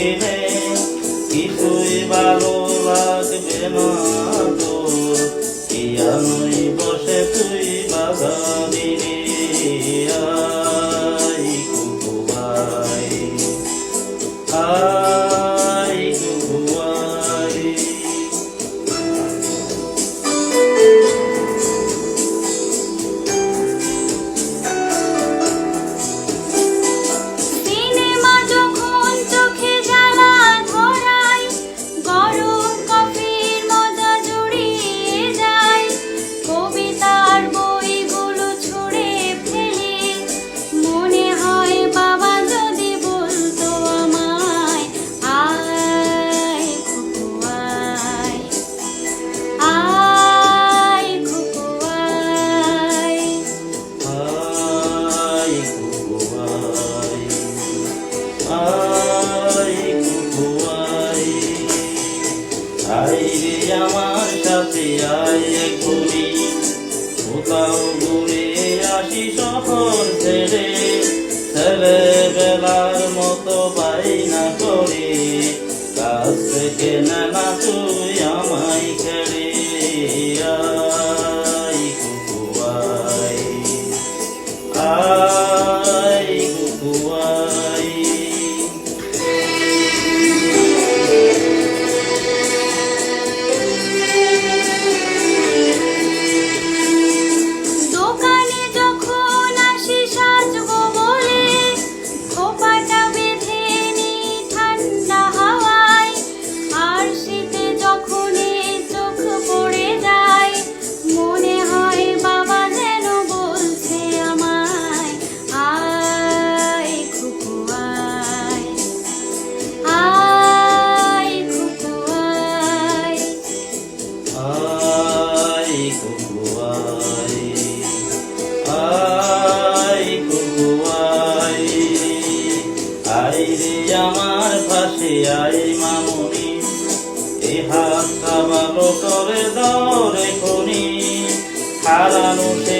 গেলে কিছুই ভালো লাগবে না তোর। ইয়ানই বসে তুই বাগানে রে, আই কুকু আই, আই কুকু আই। আইরে আমার সাথে আয় ঘুরি, কোথাও ঘুরে আসি শহর ছেড়ে। ছেলেবেলার মতো বাইনা করে কাছ থেকে না তুই আমায় ছেড়ে, আই কুকু আই, আই কুকু আই। আইরে আমার পাশে আই মামুনি, এ হাতটা ভালো করে দাও রে খনি, হারানো সে